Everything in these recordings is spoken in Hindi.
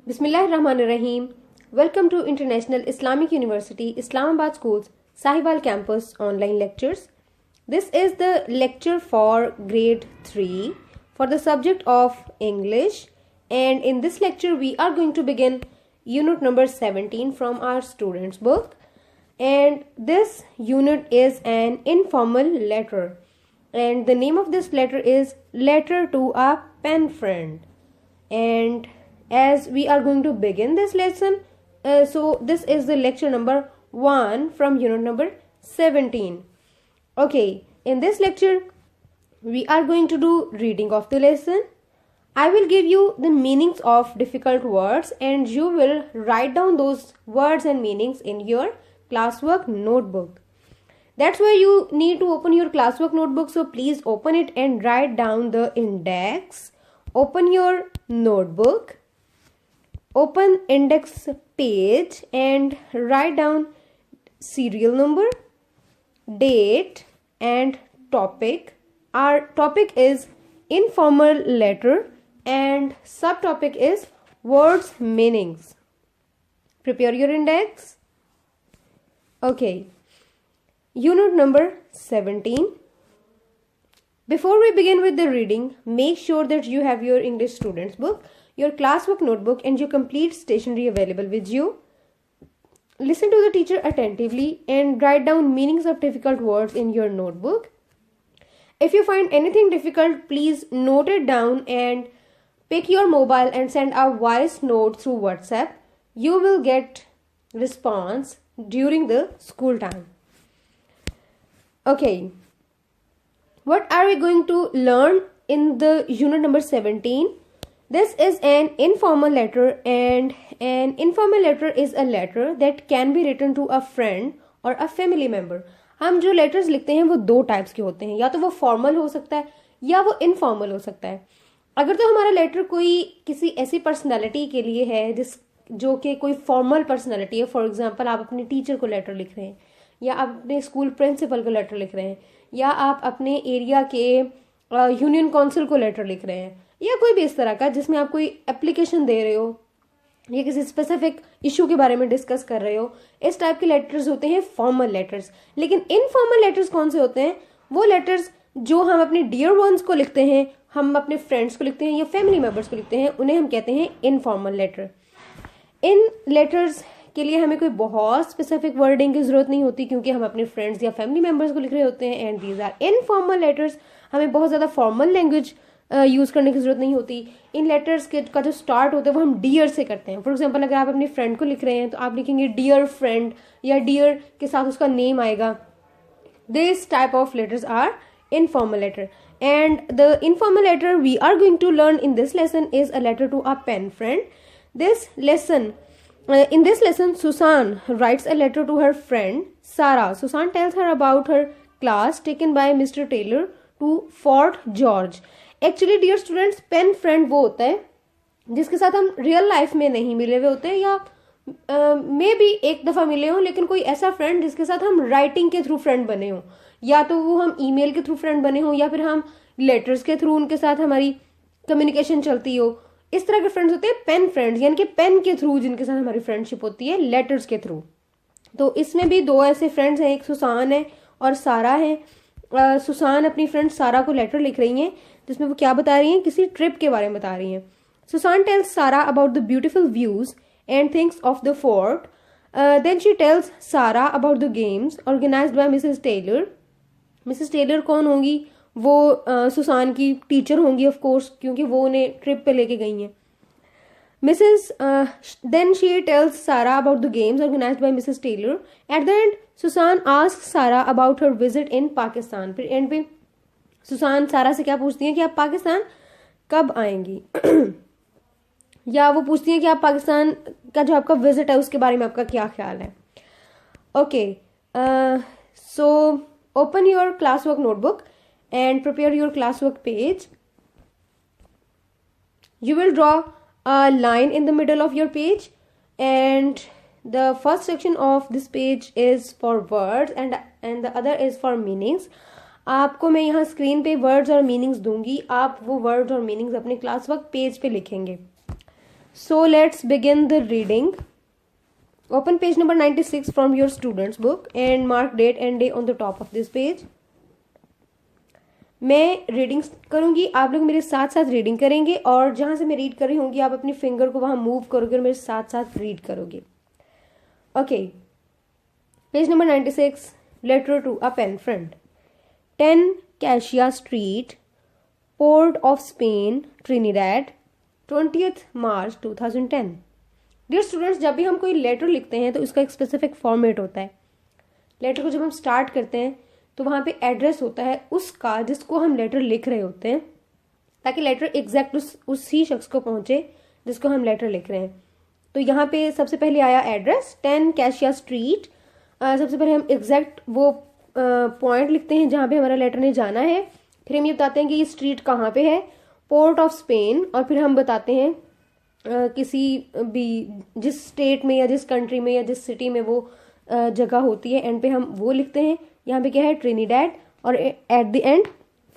Bismillahirrahmanirrahim. Welcome to International Islamic University, Islamabad School's Sahiwal Campus online lectures. This is the lecture for grade 3 for the subject of English, and in this lecture we are going to begin unit number 17 from our students book, and this unit is an informal letter, and the name of this letter is Letter to a Pen Friend. And as we are going to begin this lesson, so this is the lecture number 1 from unit number 17. Okay, in this lecture we are going to do reading of the lesson. I will give you the meanings of difficult words and you will write down those words and meanings in your classwork notebook. That's why you need to open your classwork notebook, so please open it and write down the index. Open your notebook, open index page and write down serial number, date and topic. Our topic is informal letter and subtopic is words meanings. Prepare your index. Okay, unit number 17. Before we begin with the reading, make sure that you have your English students book, your classwork notebook and your complete stationery available with you. Listen to the teacher attentively and write down meanings of difficult words in your notebook. If you find anything difficult, please note it down and pick your mobile and send a voice note through WhatsApp. You will get response during the school time. Okay. What are we going to learn in the unit number 17? This is an informal letter, and an informal letter is a letter that can be written to a friend or a family member. हम जो लेटर्स लिखते हैं वो दो टाइप्स के होते हैं, या तो वो फॉर्मल हो सकता है या वो इनफॉर्मल हो सकता है. अगर तो हमारा लेटर कोई किसी ऐसी पर्सनालिटी के लिए है जो कि कोई फॉर्मल पर्सनालिटी है, फॉर एग्जांपल आप अपने टीचर को लेटर लिख रहे हैं या आप अपने स्कूल प्रिंसिपल को लेटर लिख रहे हैं या आप अपने एरिया के यूनियन काउंसिल को लेटर लिख रहे हैं या कोई भी इस तरह का जिसमें आप कोई एप्लीकेशन दे रहे हो या किसी स्पेसिफिक इशू के बारे में डिस्कस कर रहे हो, इस टाइप के लेटर्स होते हैं फॉर्मल लेटर्स. लेकिन इनफॉर्मल लेटर्स कौन से होते हैं? वो लेटर्स जो हम अपने डियर वंस को लिखते हैं, हम अपने फ्रेंड्स को लिखते हैं या फैमिली मेंबर्स को लिखते हैं, उन्हें हम कहते हैं इनफॉर्मल लेटर. इन लेटर्स के लिए हमें कोई बहुत स्पेसिफिक वर्डिंग की जरूरत नहीं होती क्योंकि हम अपने फ्रेंड्स या फैमिली मेंबर्स को लिख रहे होते हैं. And these are informal letters. हमें बहुत ज़्यादा फॉर्मल लैंग्वेज यूज़ करने की जरूरत नहीं होती. इन लेटर्स के का जो स्टार्ट होता है वो हम डियर से करते हैं. फॉर एग्जांपल अगर आप अपने फ्रेंड को लिख रहे हैं तो आप लिखेंगे डियर फ्रेंड या डियर के साथ उसका नेम आएगा. This type of letters are informal letter, and the informal letter we are going to learn in this lesson is a letter to a pen friend. In this lesson Susan writes a letter to her friend Sarah. Susan tells her about her class taken by Mr. Taylor to Fort George. Actually dear students, pen friend वो होता है जिसके साथ हम रियल लाइफ में नहीं मिले हुए होते हैं या मे बी एक दफ़ा मिले हों, लेकिन कोई ऐसा फ्रेंड जिसके साथ हम राइटिंग के थ्रू फ्रेंड बने हों, या तो वो हम ईमेल के थ्रू फ्रेंड बने हों या फिर हम लेटर्स के थ्रू उनके साथ हमारी कम्युनिकेशन चलती हो. इस तरह के फ्रेंड्स होते हैं पेन फ्रेंड्स, यानी कि पेन के थ्रू जिनके साथ हमारी फ्रेंडशिप होती है लेटर्स के थ्रू. तो इसमें भी दो ऐसे फ्रेंड्स हैं, एक सुसान है और सारा है. सुसान अपनी फ्रेंड सारा को लेटर लिख रही हैं जिसमें वो क्या बता रही हैं, किसी ट्रिप के बारे में बता रही हैं. सुसान टेल्स सारा about the beautiful views and things of the fort. Then she tells Sarah about the games organized by Mrs. Taylor. Mrs. Taylor कौन होंगी? वो सुसान की टीचर होंगी ऑफ कोर्स, क्योंकि वो उन्हें ट्रिप पे लेके गई हैं. Then she tells Sarah about the games organized by Mrs. Taylor. At the end, Susan asks Sarah about her visit in Pakistan. फिर एंड पे सुसान सारा से क्या पूछती है कि आप पाकिस्तान कब आएंगी या वो पूछती है कि आप पाकिस्तान का जो आपका विजिट है उसके बारे में आपका क्या ख्याल है. Okay, so open your class work notebook and prepare your class work page. You will draw a line in the middle of your page, and the first section of this page is for words and the other is for meanings. आपको मैं यहाँ स्क्रीन पे वर्ड्स और मीनिंग्स दूंगी, आप वो वर्ड्स और मीनिंग्स अपने क्लास वर्क पेज पे लिखेंगे. So let's begin the reading. Open page number 96 from your student's book and mark date and day on the top of this page. मैं रीडिंग करूंगी, आप लोग मेरे साथ साथ रीडिंग करेंगे और जहां से मैं रीड कर रही होंगी आप अपनी फिंगर को वहां मूव करोगे और मेरे साथ साथ रीड करोगे. Okay, page number 96. Letter to a pen friend. 10 Cassia Street, Port of Spain, Trinidad, 20th March 2010. Dear students, जब भी हम कोई लेटर लिखते हैं तो इसका एक स्पेसिफिक फॉर्मेट होता है. लेटर को जब हम स्टार्ट करते हैं तो वहां पे एड्रेस होता है उसका जिसको हम लेटर लिख रहे होते हैं, ताकि लेटर एग्जैक्ट उसी शख्स को पहुंचे जिसको हम लेटर लिख रहे हैं. तो यहाँ पे सबसे पहले आया एड्रेस 10 कैशिया स्ट्रीट. सबसे पहले हम एग्जैक्ट वो पॉइंट लिखते हैं जहाँ पे हमारा लेटर ने जाना है. फिर हम ये बताते हैं कि ये स्ट्रीट कहाँ पे है, पोर्ट ऑफ स्पेन, और फिर हम बताते हैं किसी भी जिस स्टेट में या जिस कंट्री में या जिस सिटी में वो जगह होती है. एंड पे हम वो लिखते हैं. यहाँ पे क्या है, ट्रिनिडैड, और at the end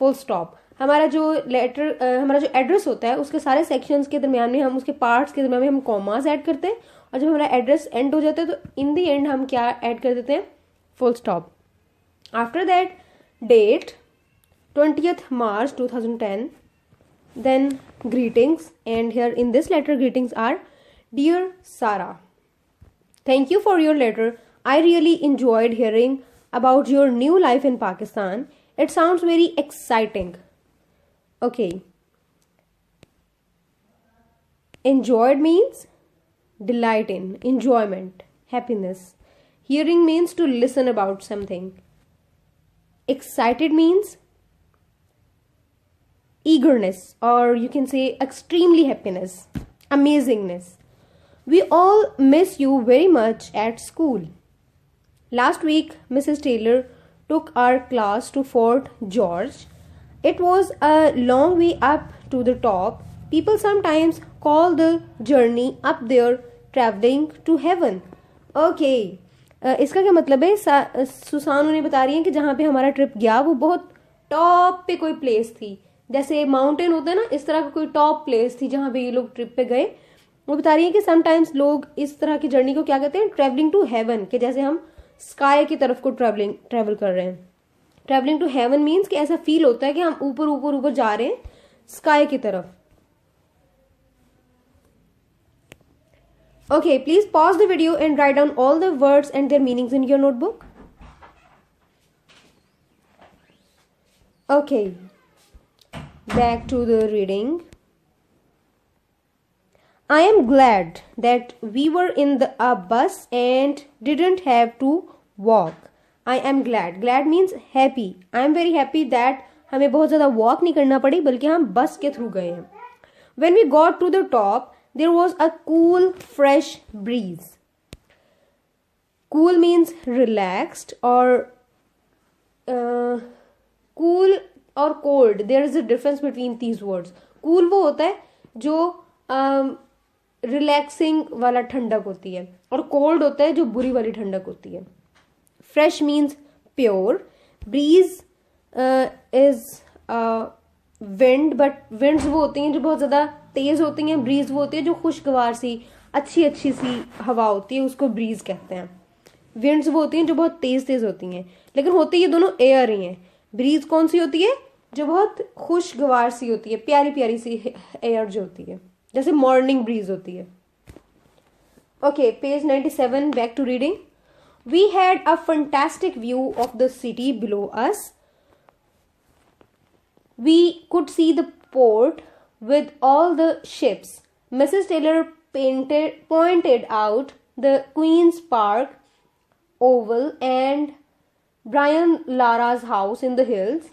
full stop. हमारा जो लेटर हमारा जो एड्रेस होता है उसके सारे सेक्शंस के दरमियान में हम उसके पार्ट्स के दरमियान में हम कॉमास ऐड करते हैं, और जब हमारा एड्रेस एंड हो जाता है तो इन द एंड हम क्या ऐड कर देते हैं, full stop. After that date 20th March 2010. Then greetings, and here in this letter greetings are: Dear Sarah, thank you for your letter. I really enjoyed hearing about your new life in Pakistan. It sounds very exciting. Okay. Enjoyed means delight in, enjoyment, happiness. Hearing means to listen about something. Excited means eagerness, or you can say extremely happiness, amazingness. We all miss you very much at school. Last week, Mrs. Taylor took our class to Fort George. It was a long way up to the top. People sometimes call the journey up there traveling to heaven. Okay. इसका क्या मतलब है? सुसान उन्हें बता रही है कि जहाँ पे हमारा ट्रिप गया वो बहुत टॉप पे कोई प्लेस थी, जैसे माउंटेन होता है ना, इस तरह का कोई टॉप प्लेस थी जहाँ पे ये लोग ट्रिप पे गए. वो बता रही है कि समटाइम्स लोग इस तरह की जर्नी को क्या कहते हैं, ट्रेवलिंग टू हेवन, कि जैसे हम स्काई की तरफ को ट्रेवल कर रहे हैं. ट्रेवलिंग टू हेवन मीन्स कि ऐसा फील होता है कि हम ऊपर ऊपर ऊपर जा रहे हैं स्काई की तरफ. Okay, please pause the video and write down all the words and their meanings in your notebook. Okay, back to the reading. I am glad that we were in a bus and didn't have to walk. I am glad. Glad means happy. I am very happy that हमें बहुत ज़्यादा walk नहीं करना पड़ी बल्कि हम बस के थ्रू गए हैं. When we got to the top, there was a cool, fresh breeze. Cool means relaxed, or cool और cold. There is a difference between these words. Cool वो होता है जो रिलैक्सिंग वाला ठंडक होती है, और cold होता है जो बुरी वाली ठंडक होती है. Fresh means pure. Breeze is wind, but winds वो होती हैं जो बहुत ज़्यादा तेज़ होती हैं. ब्रीज वो होती है जो खुशगवार सी अच्छी सी हवा होती है, उसको ब्रीज कहते हैं. विंड्स वो होती हैं जो बहुत तेज़ होती हैं, लेकिन होती ये दोनों एयर ही हैं. ब्रीज कौन सी होती है, जो बहुत खुशगवार सी होती है, प्यारी सी एयर जो होती है, जैसे मॉर्निंग ब्रीज होती है. Okay, page 97, back to reading. We had a fantastic view of the city below us. We could see the port with all the ships. Mrs. Taylor pointed out the Queen's Park Oval and Brian Lara's house in the hills.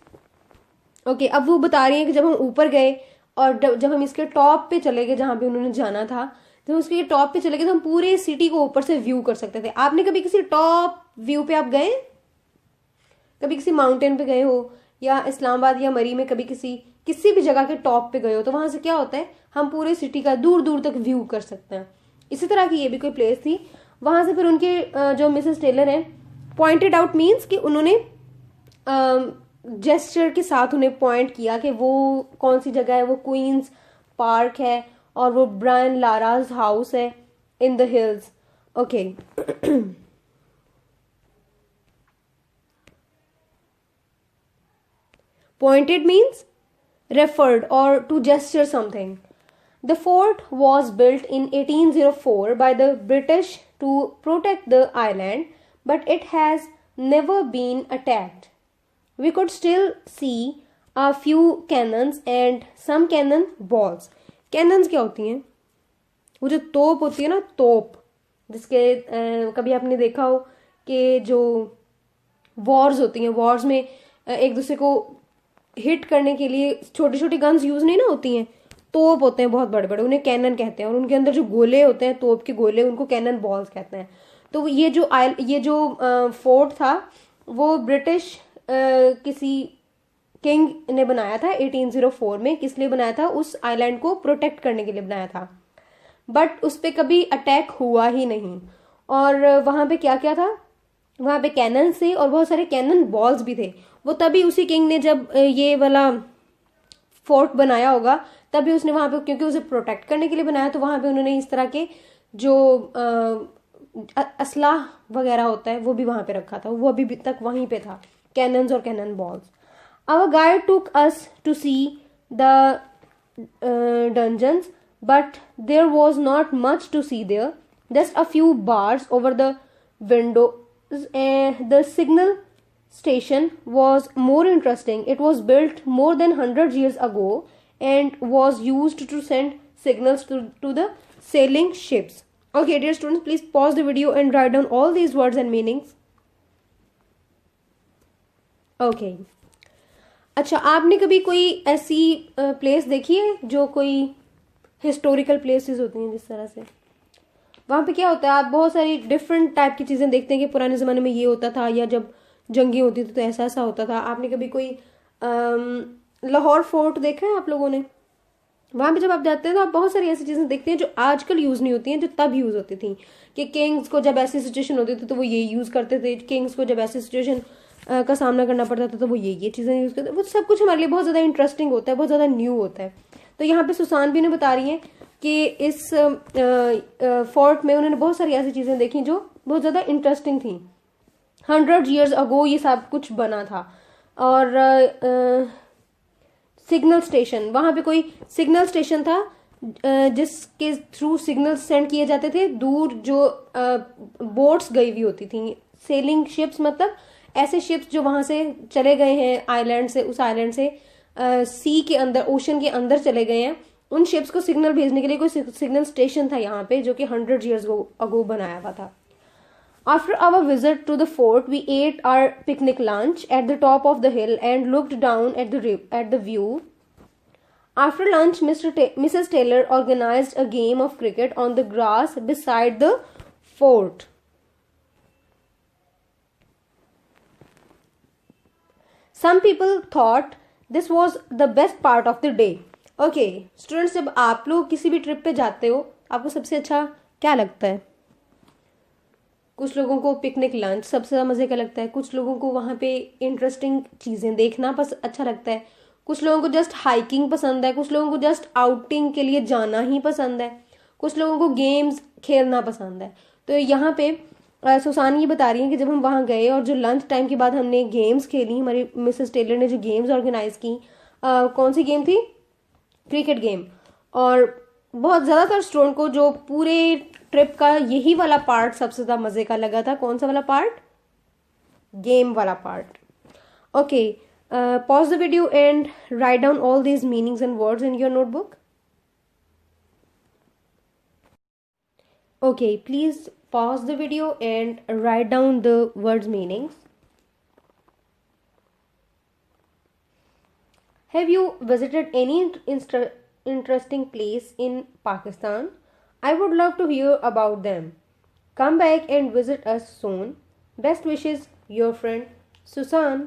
Okay, अब वो बता रही हैं कि जब हम ऊपर गए और जब हम इसके टॉप पे चले गए जहाँ पे उन्होंने जाना था, जब उसके टॉप पे चले गए तो हम पूरे सिटी को ऊपर से व्यू कर सकते थे. आपने कभी किसी टॉप व्यू पे आप गए, कभी किसी माउंटेन पे गए हो, या इस्लामाबाद या मरी में कभी किसी भी जगह के टॉप पे गए हो, तो वहां से क्या होता है, हम पूरे सिटी का दूर दूर तक व्यू कर सकते हैं. इसी तरह की ये भी कोई प्लेस थी. वहां से फिर उनके जो मिसेस टेलर हैं, पॉइंटेड आउट मीन्स कि उन्होंने जेस्चर के साथ उन्हें पॉइंट किया कि वो कौन सी जगह है, वो क्वींस पार्क है, और वो ब्रायन लाराज हाउस है in the hills. Okay. Pointed means referred or to gesture something. The fort was built in 1804 by the British to protect the island, but it has never been attacked. We could still see a few cannons and some cannon balls. Cannons क्या होती हैं? वो जो तोप होती है ना, तोप, जिसके कभी आपने देखा हो कि जो वॉर्स होती हैं, वॉर्स में एक दूसरे को हिट करने के लिए छोटी छोटी गन्स यूज नहीं ना होती हैं, तोप होते हैं बहुत बड़े बड़े, उन्हें कैनन कहते हैं. और उनके अंदर जो गोले होते हैं, तोप के गोले, उनको कैनन बॉल्स कहते हैं. तो ये जो फोर्ट था वो ब्रिटिश किसी किंग ने बनाया था 1804 में. किस लिए बनाया था? उस आइलैंड को प्रोटेक्ट करने के लिए बनाया था. बट उस पर कभी अटैक हुआ ही नहीं. और वहां पे क्या क्या था? वहां पे कैनन से और बहुत सारे कैनन बॉल्स भी थे. वो तभी उसी किंग ने जब ये वाला फोर्ट बनाया होगा, तभी उसने वहां पे, क्योंकि उसे प्रोटेक्ट करने के लिए बनाया, तो वहां पे उन्होंने इस तरह के जो असलाह वगैरह होता है वो भी वहां पे रखा था. वो अभी तक वहीं पे था, कैनन्स और cannon balls. Our guide took us to see the dungeons, but there was not much to see there. Just a few bars over the windows. The signal station was more interesting. It was built more than 100 years ago and was used to send signals to the sailing ships. Okay, dear students, please pause the video and write down all these words and meanings. Okay. अच्छा, आपने कभी कोई ऐसी प्लेस देखी है जो कोई हिस्टोरिकल प्लेसेस होती हैं जिस तरह से? वहाँ पे क्या होता है, आप बहुत सारी डिफरेंट टाइप की चीज़ें देखते हैं कि पुराने ज़माने में ये होता था, या जब जंगी होती थी तो ऐसा ऐसा होता था. आपने कभी कोई लाहौर फोर्ट देखा है आप लोगों ने? वहाँ पे जब आप जाते हैं तो आप बहुत सारी ऐसी चीज़ें देखते हैं जो आजकल यूज़ नहीं होती हैं, जो तब यूज़ होती थी. कि किंग्स को जब ऐसी सिचुएशन होती थी तो वो ये यूज़ करते थे. किंग्स को जब ऐसी सिचुएशन का सामना करना पड़ता था तो वो ये चीज़ें यूज़ करते. वो सब कुछ हमारे लिए बहुत ज़्यादा इंटरेस्टिंग होता है, बहुत ज़्यादा न्यू होता है. तो यहाँ पे सुसान भी ने बता रही है कि इस फोर्ट में उन्होंने बहुत सारी ऐसी चीज़ें देखी जो बहुत ज़्यादा इंटरेस्टिंग थी. 100 years अगो ये सब कुछ बना था. और सिग्नल स्टेशन, वहाँ पे कोई सिग्नल स्टेशन था जिसके थ्रू सिग्नल सेंड किए जाते थे. दूर जो बोट्स गई हुई होती थी, सेलिंग शिप्स, मतलब ऐसे शिप्स जो वहां से चले गए हैं आइलैंड से, उस आइलैंड से सी के अंदर, ओशन के अंदर चले गए हैं, उन शिप्स को सिग्नल भेजने के लिए कोई सिग्नल स्टेशन था यहाँ पे, जो कि 100 years अगो बनाया हुआ था. After our visit to the fort, we ate our picnic lunch at the top of the hill and looked down at the view. After lunch, Mrs. Taylor organized a game of cricket on the grass beside the fort. Some people thought this was the best part of the day. Okay, students, जब आप लोग किसी भी ट्रिप पे जाते हो, आपको सबसे अच्छा क्या लगता है? कुछ लोगों को पिकनिक लंच सबसे ज़्यादा मज़े का लगता है. कुछ लोगों को वहाँ पे इंटरेस्टिंग चीज़ें देखना अच्छा लगता है. कुछ लोगों को जस्ट हाइकिंग पसंद है. कुछ लोगों को जस्ट आउटिंग के लिए जाना ही पसंद है. कुछ लोगों को गेम्स खेलना पसंद है. तो यहाँ पे सुसान ये बता रही है कि जब हम वहाँ गए और जो लंच टाइम के बाद हमने गेम्स खेली, हमारी मिसेस टेलर ने जो गेम्स ऑर्गेनाइज की, कौन सी गेम थी? Cricket game. और बहुत ज़्यादातर स्टूडेंट को जो पूरे ट्रिप का यही वाला पार्ट सबसे ज़्यादा मज़े का लगा था. कौन सा वाला पार्ट? गेम वाला part. Okay, pause the video and write down all these meanings and words in your notebook. Okay, please pause the video and write down the words meanings. Have you visited any interesting place in Pakistan? I would love to hear about them. Come back and visit us soon. Best wishes, your friend Susan.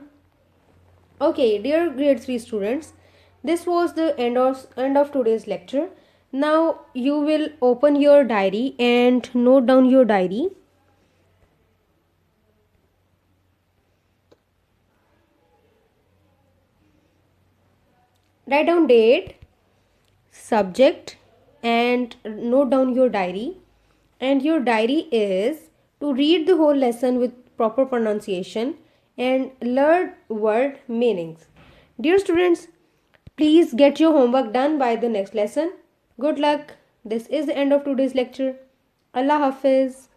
Okay, dear grade 3 students, this was the end of today's lecture. Now you will open your diary and note down your diary. Write down date, subject and note down your diary. And your diary is to read the whole lesson with proper pronunciation and learn word meanings. Dear students, please get your homework done by the next lesson. Good luck. This is the end of today's lecture. Allah Hafiz.